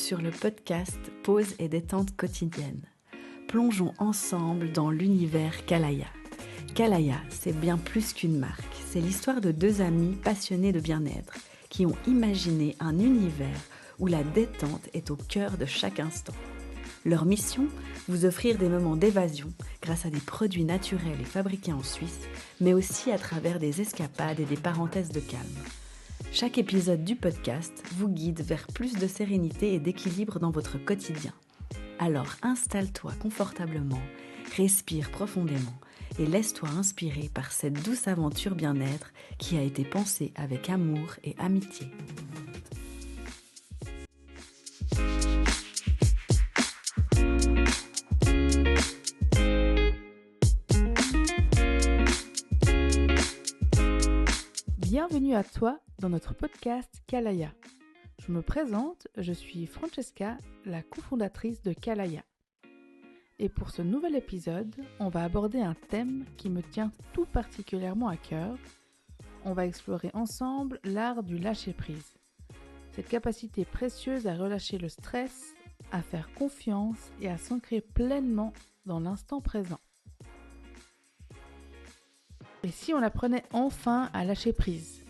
sur le podcast Pause et détente quotidienne. Plongeons ensemble dans l'univers Kalaya. Kalaya, c'est bien plus qu'une marque. C'est l'histoire de deux amis passionnés de bien-être qui ont imaginé un univers où la détente est au cœur de chaque instant. Leur mission, vous offrir des moments d'évasion grâce à des produits naturels et fabriqués en Suisse, mais aussi à travers des escapades et des parenthèses de calme. Chaque épisode du podcast vous guide vers plus de sérénité et d'équilibre dans votre quotidien. Alors installe-toi confortablement, respire profondément et laisse-toi inspirer par cette douce aventure bien-être qui a été pensée avec amour et amitié. Bienvenue à toi dans notre podcast Kalaya. Je me présente, je suis Francesca, la cofondatrice de Kalaya. Et pour ce nouvel épisode, on va aborder un thème qui me tient tout particulièrement à cœur. On va explorer ensemble l'art du lâcher-prise. Cette capacité précieuse à relâcher le stress, à faire confiance et à s'ancrer pleinement dans l'instant présent. Et si on apprenait enfin à lâcher prise ?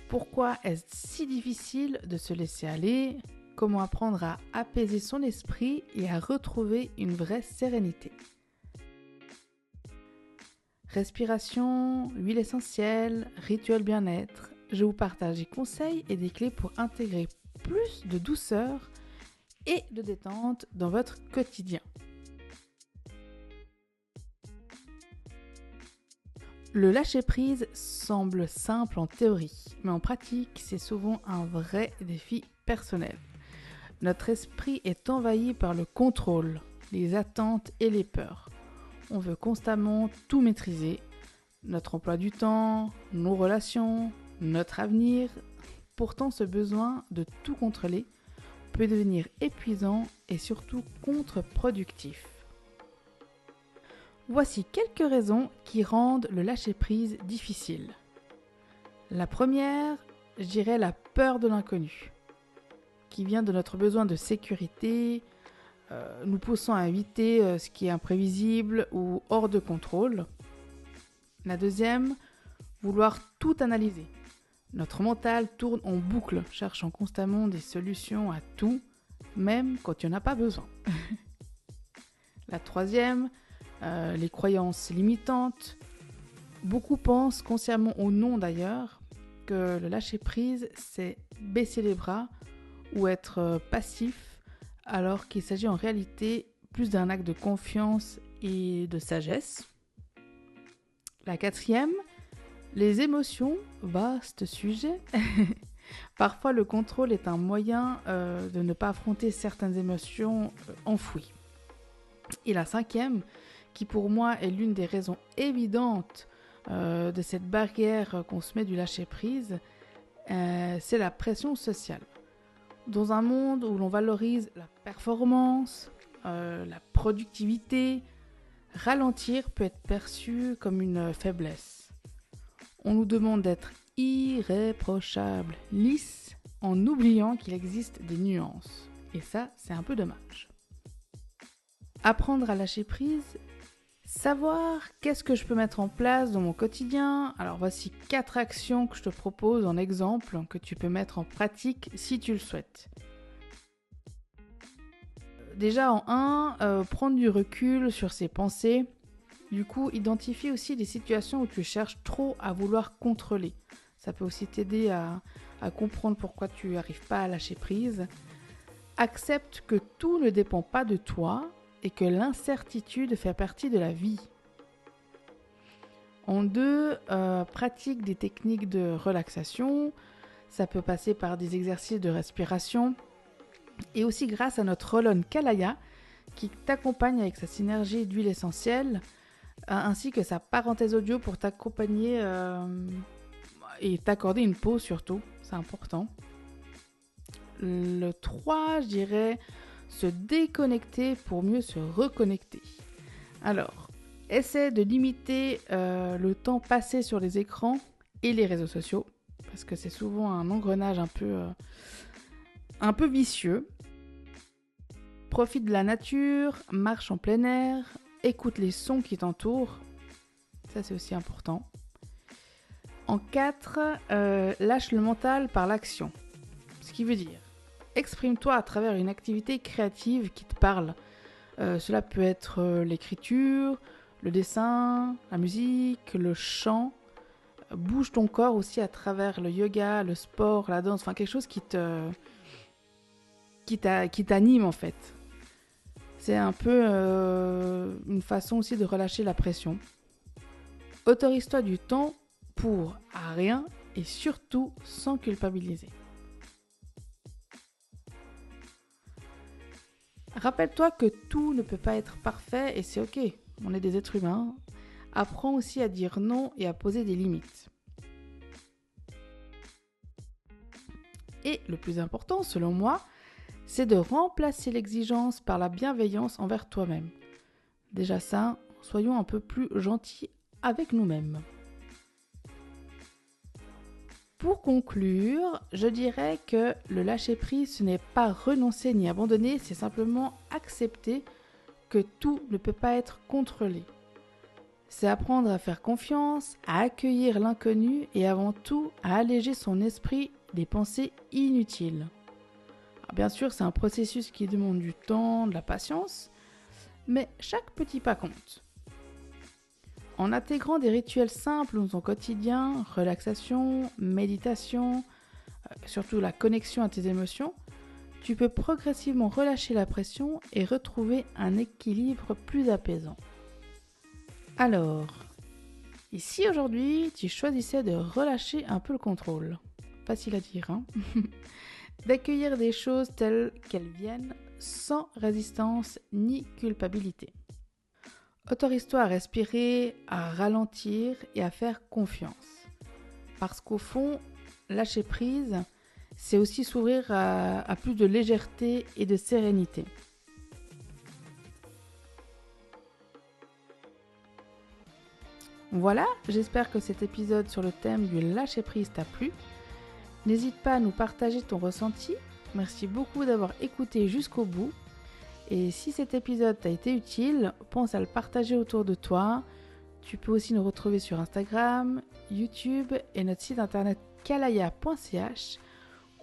Pourquoi est-ce si difficile de se laisser aller ? Comment apprendre à apaiser son esprit et à retrouver une vraie sérénité ? Respiration, huile essentielle, rituel bien-être, je vous partage des conseils et des clés pour intégrer plus de douceur et de détente dans votre quotidien. Le lâcher-prise semble simple en théorie, mais en pratique, c'est souvent un vrai défi personnel. Notre esprit est envahi par le contrôle, les attentes et les peurs. On veut constamment tout maîtriser, notre emploi du temps, nos relations, notre avenir. Pourtant, ce besoin de tout contrôler peut devenir épuisant et surtout contre-productif. Voici quelques raisons qui rendent le lâcher-prise difficile. La première, je dirais la peur de l'inconnu, qui vient de notre besoin de sécurité, nous poussant à éviter ce qui est imprévisible ou hors de contrôle. La deuxième, vouloir tout analyser. Notre mental tourne en boucle, cherchant constamment des solutions à tout, même quand il n'y en a pas besoin. La troisième, les croyances limitantes. Beaucoup pensent, consciemment ou non d'ailleurs, que le lâcher-prise, c'est baisser les bras ou être passif, alors qu'il s'agit en réalité plus d'un acte de confiance et de sagesse. La quatrième, les émotions, vaste sujet. Parfois, le contrôle est un moyen de ne pas affronter certaines émotions enfouies. Et la cinquième, qui pour moi est l'une des raisons évidentes de cette barrière qu'on se met du lâcher-prise, c'est la pression sociale. Dans un monde où l'on valorise la performance, la productivité, ralentir peut être perçu comme une faiblesse. On nous demande d'être irréprochable, lisse, en oubliant qu'il existe des nuances. Et ça, c'est un peu dommage. Apprendre à lâcher prise, savoir qu'est-ce que je peux mettre en place dans mon quotidien. Alors voici 4 actions que je te propose en exemple que tu peux mettre en pratique si tu le souhaites. Déjà en 1, prendre du recul sur ses pensées. Du coup, identifie aussi des situations où tu cherches trop à vouloir contrôler. Ça peut aussi t'aider à comprendre pourquoi tu n'arrives pas à lâcher prise. Accepte que tout ne dépend pas de toi et que l'incertitude fait partie de la vie. En 2, pratique des techniques de relaxation. Ça peut passer par des exercices de respiration et aussi grâce à notre Roll-On Kalaya qui t'accompagne avec sa synergie d'huile essentielle ainsi que sa parenthèse audio pour t'accompagner et t'accorder une pause surtout, c'est important. Le 3, je dirais se déconnecter pour mieux se reconnecter. Alors, essaie de limiter le temps passé sur les écrans et les réseaux sociaux, parce que c'est souvent un engrenage un peu vicieux. Profite de la nature, marche en plein air, écoute les sons qui t'entourent. Ça, c'est aussi important. En 4, lâche le mental par l'action. Ce qui veut dire, exprime-toi à travers une activité créative qui te parle. Cela peut être l'écriture, le dessin, la musique, le chant. Bouge ton corps aussi à travers le yoga, le sport, la danse, enfin quelque chose qui t'anime en fait. C'est un peu une façon aussi de relâcher la pression. Autorise-toi du temps pour rien et surtout sans culpabiliser. Rappelle-toi que tout ne peut pas être parfait et c'est ok, on est des êtres humains. Apprends aussi à dire non et à poser des limites. Et le plus important, selon moi, c'est de remplacer l'exigence par la bienveillance envers toi-même. Déjà ça, soyons un peu plus gentils avec nous-mêmes. Pour conclure, je dirais que le lâcher-prise, ce n'est pas renoncer ni abandonner, c'est simplement accepter que tout ne peut pas être contrôlé. C'est apprendre à faire confiance, à accueillir l'inconnu et avant tout à alléger son esprit des pensées inutiles. Alors bien sûr, c'est un processus qui demande du temps, de la patience, mais chaque petit pas compte. En intégrant des rituels simples dans ton quotidien, relaxation, méditation, surtout la connexion à tes émotions, tu peux progressivement relâcher la pression et retrouver un équilibre plus apaisant. Alors, et si aujourd'hui tu choisissais de relâcher un peu le contrôle, facile à dire, hein d'accueillir des choses telles qu'elles viennent sans résistance ni culpabilité. Autorise-toi à respirer, à ralentir et à faire confiance. Parce qu'au fond, lâcher prise, c'est aussi s'ouvrir à plus de légèreté et de sérénité. Voilà, j'espère que cet épisode sur le thème du lâcher prise t'a plu. N'hésite pas à nous partager ton ressenti. Merci beaucoup d'avoir écouté jusqu'au bout. Et si cet épisode t'a été utile, pense à le partager autour de toi. Tu peux aussi nous retrouver sur Instagram, YouTube et notre site internet kalaya.ch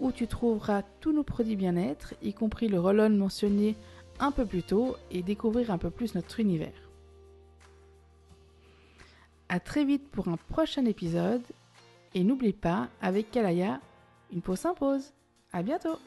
où tu trouveras tous nos produits bien-être, y compris le roll-on mentionné un peu plus tôt et découvrir un peu plus notre univers. À très vite pour un prochain épisode et n'oublie pas, avec Kalaya, une pause s'impose. À bientôt!